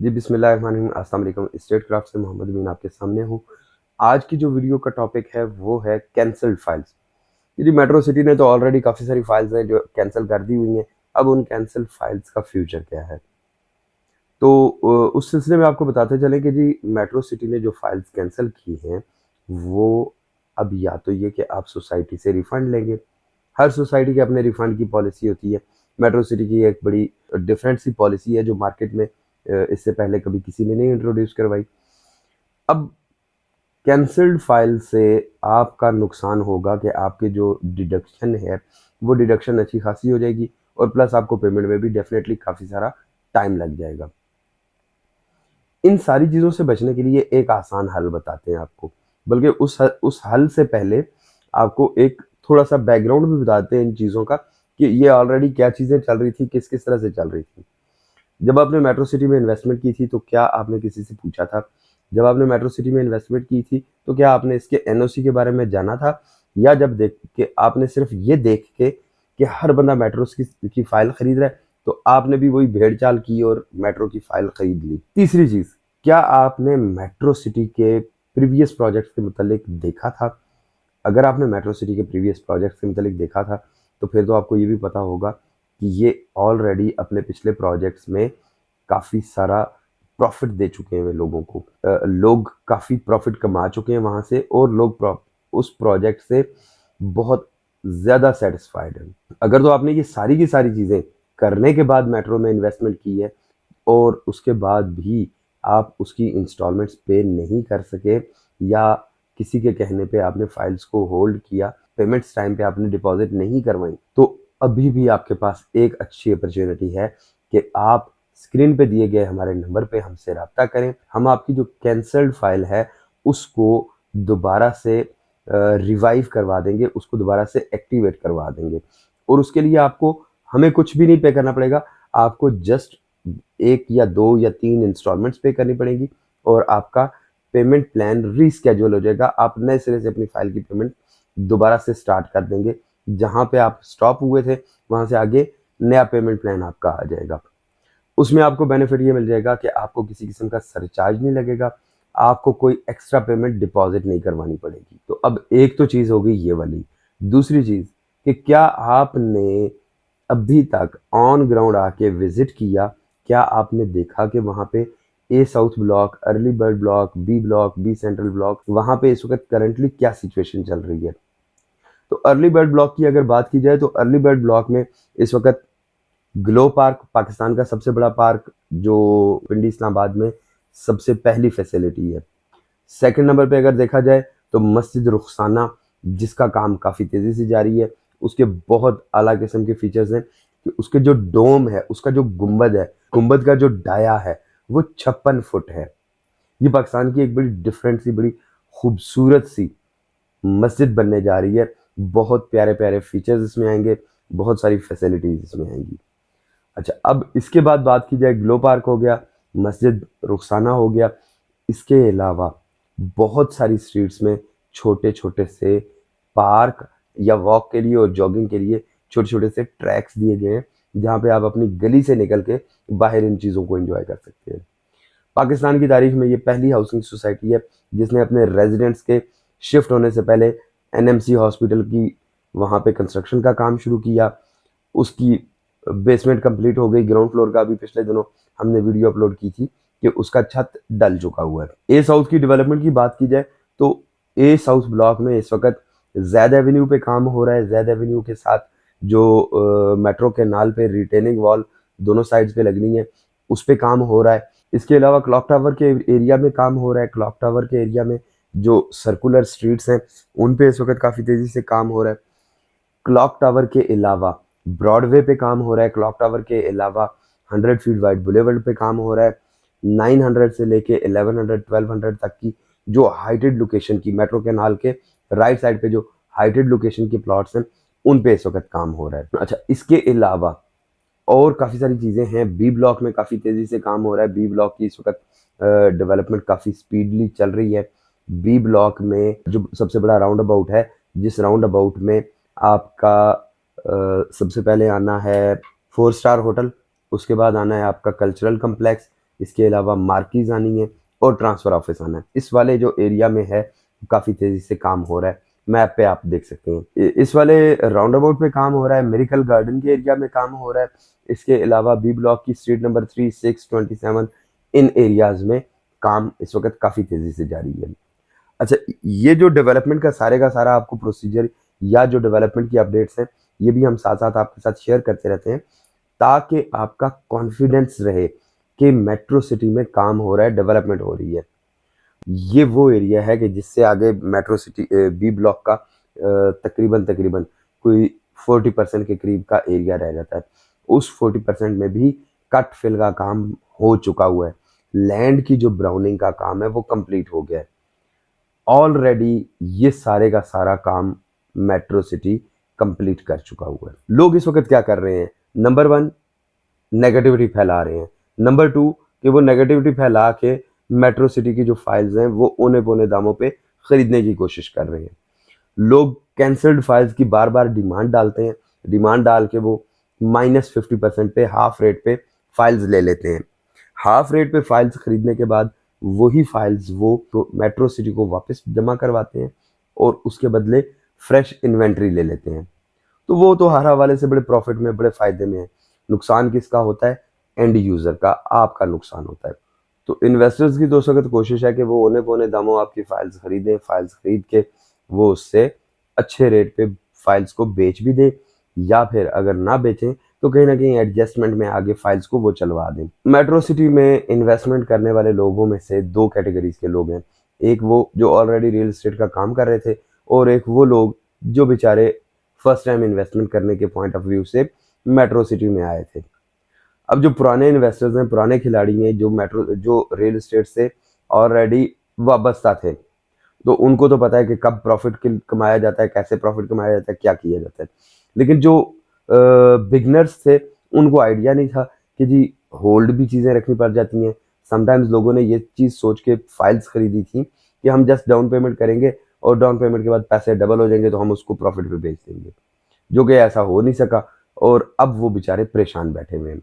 जी बिस्मिल्लाहिर्रहमानिर्रहीम, अस्सलाम वालेकुम। स्टेट क्राफ्ट से मोहम्मद अमीन आपके सामने हूँ। आज की जो वीडियो का टॉपिक है वो है कैंसल्ड फाइल्स। जी मेट्रो सिटी ने तो ऑलरेडी काफ़ी सारी फाइल्स हैं जो कैंसिल कर दी हुई हैं। अब उन कैंसिल फाइल्स का फ्यूचर क्या है, तो उस सिलसिले में आपको बताते चलें कि जी मेट्रो सिटी ने जो फाइल्स कैंसिल की हैं वो अब या तो ये कि आप सोसाइटी से रिफ़ंड लेंगे। हर सोसाइटी की अपने रिफ़ंड की पॉलिसी होती है। मेट्रो सिटी की एक बड़ी डिफरेंट सी पॉलिसी है जो मार्केट में इससे पहले कभी किसी ने नहीं इंट्रोड्यूस करवाई। अब कैंसल्ड फाइल से आपका नुकसान होगा कि आपके जो डिडक्शन है वो डिडक्शन अच्छी खासी हो जाएगी और प्लस आपको पेमेंट में भी डेफिनेटली काफ़ी सारा टाइम लग जाएगा। इन सारी चीज़ों से बचने के लिए एक आसान हल बताते हैं आपको, बल्कि उस हल से पहले आपको एक थोड़ा सा बैकग्राउंड भी बताते हैं इन चीज़ों का कि ये ऑलरेडी क्या चीज़ें चल रही थी, किस किस तरह से चल रही थी। जब आपने मेट्रो सिटी में इन्वेस्टमेंट की थी तो क्या आपने किसी से पूछा था? जब आपने मेट्रो सिटी में इन्वेस्टमेंट की थी तो क्या आपने इसके एनओसी के बारे में जाना था? या जब देख के आपने सिर्फ ये देख के कि हर बंदा मेट्रो की फाइल खरीद रहा है तो आपने भी वही भेड़ चाल की और मेट्रो की फाइल खरीद ली? तीसरी चीज़, क्या आपने मेट्रो सिटी के प्रीवियस प्रोजेक्ट्स के मुतालिक देखा था? अगर आपने मेट्रो सिटी के प्रीवियस प्रोजेक्ट्स के मुतालिक देखा था तो फिर तो आपको ये भी पता होगा कि ये ऑलरेडी अपने पिछले प्रोजेक्ट्स में काफ़ी सारा प्रॉफिट दे चुके हैं लोगों को। लोग काफ़ी प्रॉफिट कमा चुके हैं वहाँ से और लोग उस प्रोजेक्ट से बहुत ज़्यादा सेटिस्फाइड हैं। अगर तो आपने ये सारी की सारी चीज़ें करने के बाद मेट्रो में इन्वेस्टमेंट की है और उसके बाद भी आप उसकी इंस्टॉलमेंट्स पे नहीं कर सके या किसी के कहने पे आपने फाइल्स को होल्ड किया, पेमेंट्स टाइम पे आपने डिपॉजिट नहीं करवाई, तो अभी भी आपके पास एक अच्छी अपॉर्चुनिटी है कि आप स्क्रीन पे दिए गए हमारे नंबर पे हमसे रब्ता करें। हम आपकी जो कैंसल्ड फाइल है उसको दोबारा से रिवाइव करवा देंगे, उसको दोबारा से एक्टिवेट करवा देंगे और उसके लिए आपको हमें कुछ भी नहीं पे करना पड़ेगा। आपको जस्ट 1 या 2 या 3 इंस्टॉलमेंट्स पे करनी पड़ेगी और आपका पेमेंट प्लान रीस्केड्यूल हो जाएगा। आप नए सिरे से अपनी फाइल की पेमेंट दोबारा से स्टार्ट कर देंगे। जहाँ पे आप स्टॉप हुए थे वहाँ से आगे नया पेमेंट प्लान आपका आ जाएगा। उसमें आपको बेनिफिट ये मिल जाएगा कि आपको किसी किस्म का सरचार्ज नहीं लगेगा, आपको कोई एक्स्ट्रा पेमेंट डिपॉजिट नहीं करवानी पड़ेगी। तो अब एक तो चीज़ हो गई ये वाली। दूसरी चीज़ कि क्या आपने अभी तक ऑन ग्राउंड आके विजिट किया? क्या आपने देखा कि वहाँ पे A south block, early bird block, B central block, वहाँ पे इस वक्त करंटली क्या सिचुएशन चल रही है? तो अर्ली बर्ड ब्लॉक की अगर बात की जाए तो अर्ली बर्ड ब्लॉक में इस वक्त ग्लो पार्क, पाकिस्तान का सबसे बड़ा पार्क जो पिंडी इस्लामाबाद में सबसे पहली फैसिलिटी है। सेकंड नंबर पे अगर देखा जाए तो मस्जिद रुखसाना, जिसका काम काफ़ी तेज़ी से जारी है। उसके बहुत आला किस्म के फीचर्स हैं कि उसके जो डोम है, उसका जो गुंबद है, गुंबद का जो डाया है वो 56 फुट है। ये पाकिस्तान की एक बड़ी डिफरेंट सी, बड़ी खूबसूरत सी मस्जिद बनने जा रही है। बहुत प्यारे प्यारे फीचर्स इसमें आएंगे, बहुत सारी फैसिलिटीज़ इसमें आएंगी। अच्छा, अब इसके बाद बात की जाए, ग्लो पार्क हो गया, मस्जिद रुखसाना हो गया, इसके अलावा बहुत सारी स्ट्रीट्स में छोटे छोटे से पार्क या वॉक के लिए और जॉगिंग के लिए छोटे छोटे से ट्रैक्स दिए गए हैं जहाँ पे आप अपनी गली से निकल के बाहर इन चीज़ों को एंजॉय कर सकते हैं। पाकिस्तान की तारीख में ये पहली हाउसिंग सोसाइटी है जिसने अपने रेजिडेंट्स के शिफ्ट होने से पहले एनएमसी हॉस्पिटल की वहाँ पे कंस्ट्रक्शन का काम शुरू किया। उसकी बेसमेंट कंप्लीट हो गई, ग्राउंड फ्लोर का अभी पिछले दिनों हमने वीडियो अपलोड की थी कि उसका छत डल चुका हुआ है। ए साउथ की डेवलपमेंट की बात की जाए तो ए साउथ ब्लॉक में इस वक्त जैद एवेन्यू पे काम हो रहा है। जैद एवेन्यू के साथ जो मेट्रो के नाल पे रिटेनिंग वॉल दोनों साइड्स पे लगनी है उस पे काम हो रहा है। इसके अलावा क्लॉक टावर के एरिया में काम हो रहा है। क्लॉक टावर के एरिया में जो सर्कुलर स्ट्रीट्स हैं उन पे इस वक्त काफ़ी तेज़ी से काम हो रहा है। क्लॉक टावर के अलावा ब्रॉडवे पे काम हो रहा है। क्लॉक टावर के अलावा 100 फीट वाइड बुलेवर्ड पे काम हो रहा है। 900 से लेके 1100 1200 तक की जो हाइटेड लोकेशन की मेट्रो कैनाल के राइट साइड पे जो हाइटेड लोकेशन के प्लॉट्स हैं उन पे इस वक्त काम हो रहा है। अच्छा, इसके अलावा और काफ़ी सारी चीज़ें हैं। बी ब्लॉक में काफ़ी तेज़ी से काम हो रहा है। बी ब्लॉक की इस वक्त डेवलपमेंट काफ़ी स्पीडली चल रही है। बी ब्लॉक में जो सबसे बड़ा राउंड अबाउट है, जिस राउंड अबाउट में आपका सबसे पहले आना है 4 स्टार होटल, उसके बाद आना है आपका कल्चरल कम्प्लेक्स, इसके अलावा मार्कीज आनी है और ट्रांसफ़र ऑफिस आना है। इस वाले जो एरिया में है काफ़ी तेज़ी से काम हो रहा है, मैप पे आप देख सकते हैं। इस वाले राउंड अबाउट पे काम हो रहा है, मेरिकल गार्डन के एरिया में काम हो रहा है। इसके अलावा बी ब्लॉक की स्ट्रीट नंबर 3, 6, 27 इन एरियाज़ में काम इस वक्त काफ़ी तेज़ी से जारी है। अच्छा, ये जो डेवलपमेंट का सारा आपको प्रोसीजर या जो डेवलपमेंट की अपडेट्स हैं, ये भी हम साथ-साथ आपके साथ शेयर करते रहते हैं, ताकि आपका कॉन्फिडेंस रहे कि मेट्रो सिटी में काम हो रहा है, डेवलपमेंट हो रही है। ये वो एरिया है कि जिससे आगे मेट्रो सिटी बी ब्लॉक का तकरीबन कोई 40% के करीब का एरिया रह जाता है। उस 40% में भी कट फिल का काम हो चुका हुआ है। लैंड की जो ब्राउनिंग का काम है वो कंप्लीट हो गया है। ऑलरेडी ये सारे का सारा काम मेट्रो सिटी कंप्लीट कर चुका हुआ है। लोग इस वक्त क्या कर रहे हैं? नंबर 1, नेगेटिविटी फैला रहे हैं। नंबर 2 कि वो नेगेटिविटी फैला के मेट्रो सिटी की जो फाइल्स हैं वो औने पौने दामों पे खरीदने की कोशिश कर रहे हैं। लोग कैंसल्ड फाइल्स की बार बार डिमांड डालते हैं, डिमांड डाल के वो -50% पे हाफ रेट पे फाइल्स ले लेते हैं। हाफ रेट पे फाइल्स खरीदने के बाद वही फाइल्स वो तो मेट्रो सिटी को वापस जमा करवाते हैं और उसके बदले फ्रेश इन्वेंट्री ले लेते हैं। तो वो तो हर हवाले से बड़े प्रॉफिट में, बड़े फायदे में है। नुकसान किसका होता है? एंड यूजर का, आपका नुकसान होता है। तो इन्वेस्टर्स की तो उस वक्त कोशिश है कि वो औने पौने दामों आपकी फाइल्स खरीदें, फाइल्स खरीद के वो उससे अच्छे रेट पे फाइल्स को बेच भी दें, या फिर अगर ना बेचें तो कहीं ना कहीं एडजस्टमेंट में आगे फाइल्स को वो चलवा दें। मेट्रो सिटी में इन्वेस्टमेंट करने वाले लोगों में से दो कैटेगरीज के लोग हैं। एक वो जो ऑलरेडी रियल एस्टेट का काम कर रहे थे, और एक वो लोग जो बेचारे फर्स्ट टाइम इन्वेस्टमेंट करने के पॉइंट ऑफ व्यू से मेट्रो सिटी में आए थे। अब जो पुराने इन्वेस्टर्स हैं, पुराने खिलाड़ी हैं, जो रियल एस्टेट से ऑलरेडी वाबस्ता थे, तो उनको तो पता है कि कब प्रॉफिट कमाया जाता है, कैसे प्रॉफिट कमाया जाता है, क्या किया जाता है। लेकिन जो बिगनर्स थे, उनको आइडिया नहीं था कि जी होल्ड भी चीज़ें रखनी पड़ जाती हैं। समटाइम्स लोगों ने ये चीज़ सोच के फाइल्स खरीदी थी कि हम जस्ट डाउन पेमेंट करेंगे और डाउन पेमेंट के बाद पैसे डबल हो जाएंगे तो हम उसको प्रॉफिट पे बेच देंगे, जो कि ऐसा हो नहीं सका और अब वो बेचारे परेशान बैठे हुए हैं।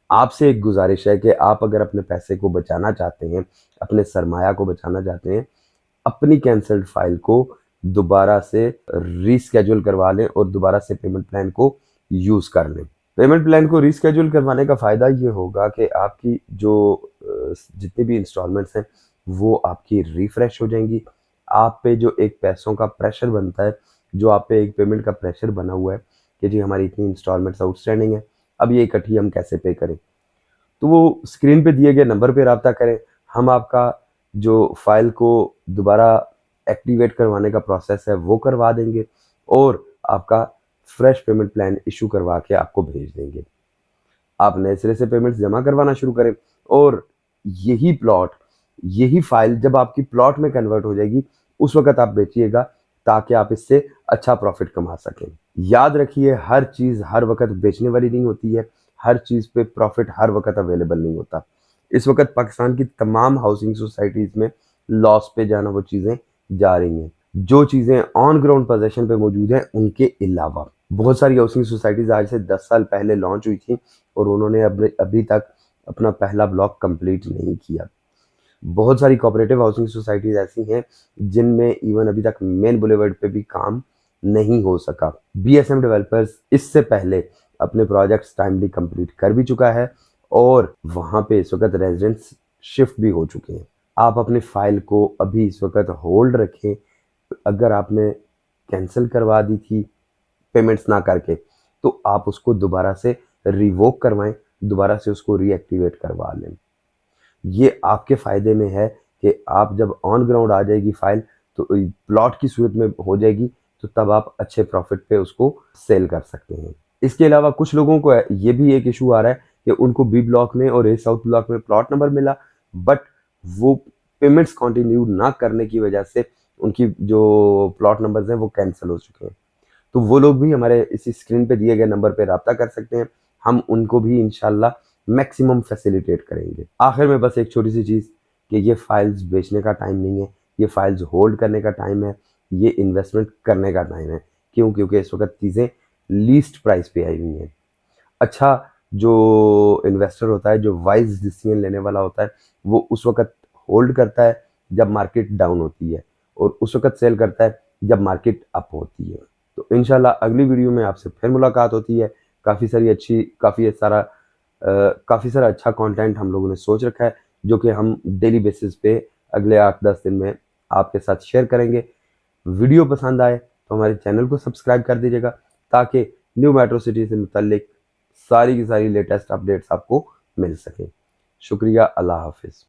आपसे एक गुजारिश है कि आप अगर अपने पैसे को बचाना चाहते हैं, अपने सरमाया को बचाना चाहते हैं, अपनी कैंसल्ड फाइल को दोबारा से रीस्केड्यूल करवा लें और दोबारा से पेमेंट प्लान को यूज़ कर लें। पेमेंट प्लान को रीस्केड्यूल करवाने का फ़ायदा ये होगा कि आपकी जो जितनी भी इंस्टॉलमेंट्स हैं वो आपकी रिफ्रेश हो जाएंगी। आप पे जो एक पैसों का प्रेशर बनता है, जो आप पे एक पेमेंट का प्रेशर बना हुआ है कि जी हमारी इतनी इंस्टॉलमेंट्स आउटस्टैंडिंग है, अब ये इकट्ठी हम कैसे पे करें, तो वो स्क्रीन पे दिए गए नंबर पे रब्ता करें। हम आपका जो फाइल को दोबारा एक्टिवेट करवाने का प्रोसेस है वो करवा देंगे और आपका फ्रेश पेमेंट प्लान इशू करवा के आपको भेज देंगे। आप नए सिरे से पेमेंट्स जमा करवाना शुरू करें और यही प्लॉट, यही फाइल जब आपकी प्लॉट में कन्वर्ट हो जाएगी उस वक्त आप बेचिएगा, ताकि आप इससे अच्छा प्रॉफिट कमा सकें। याद रखिए, हर चीज़ हर वक्त बेचने वाली नहीं होती है, हर चीज़ पे प्रॉफिट हर वक्त अवेलेबल नहीं होता। इस वक्त पाकिस्तान की तमाम हाउसिंग सोसाइटीज़ में लॉस पे जाना वो चीज़ें जा रही हैं। जो चीज़ें ऑन ग्राउंड पोजीशन पे मौजूद हैं उनके अलावा बहुत सारी हाउसिंग सोसाइटीज़ आज से 10 साल पहले लॉन्च हुई थी और उन्होंने अभी तक अपना पहला ब्लॉक कंप्लीट नहीं किया। बहुत सारी कोऑपरेटिव हाउसिंग सोसाइटीज़ ऐसी हैं जिनमें इवन अभी तक मेन बुलेवर्ड पे भी काम नहीं हो सका। बीएसएम डेवलपर्स इससे पहले अपने प्रोजेक्ट्स टाइमली कंप्लीट कर भी चुका है और वहाँ पे इस वक्त रेजिडेंट्स शिफ्ट भी हो चुके हैं। आप अपनी फाइल को अभी इस वक्त होल्ड रखें। अगर आपने कैंसिल करवा दी थी पेमेंट्स ना करके, तो आप उसको दोबारा से रिवोक करवाएं, दोबारा से उसको रीएक्टिवेट करवा लें। ये आपके फ़ायदे में है कि आप जब ऑन ग्राउंड आ जाएगी फाइल तो प्लॉट की सूरत में हो जाएगी, तो तब आप अच्छे प्रॉफिट पे उसको सेल कर सकते हैं। इसके अलावा कुछ लोगों को ये भी एक इशू आ रहा है कि उनको बी ब्लॉक में और ए साउथ ब्लॉक में प्लॉट नंबर मिला, बट वो पेमेंट्स कंटिन्यू ना करने की वजह से उनकी जो प्लॉट नंबर्स हैं वो कैंसिल हो चुके हैं। तो वो लोग भी हमारे इसी स्क्रीन पे दिए गए नंबर पे रब्ता कर सकते हैं। हम उनको भी इंशाल्लाह मैक्सिमम फैसिलिटेट करेंगे। आखिर में बस एक छोटी सी चीज़ कि ये फाइल्स बेचने का टाइम नहीं है, ये फाइल्स होल्ड करने का टाइम है, ये इन्वेस्टमेंट करने का टाइम है। क्यों? क्योंकि इस वक्त चीज़ें लीस्ट प्राइस पे आई हुई हैं। अच्छा, जो इन्वेस्टर होता है, जो वाइज डिसीजन लेने वाला होता है, वो उस वक्त होल्ड करता है जब मार्केट डाउन होती है और उस वक्त सेल करता है जब मार्केट अप होती है। तो इंशाल्लाह अगली वीडियो में आपसे फिर मुलाकात होती है। काफ़ी सारा अच्छा कंटेंट हम लोगों ने सोच रखा है जो कि हम डेली बेसिस पे अगले 8-10 दिन में आपके साथ शेयर करेंगे। वीडियो पसंद आए तो हमारे चैनल को सब्सक्राइब कर दीजिएगा ताकि न्यू मेट्रो सिटी से मुतल्लिक सारी की सारी लेटेस्ट अपडेट्स आपको मिल सकें। शुक्रिया, अल्लाह हाफिज़।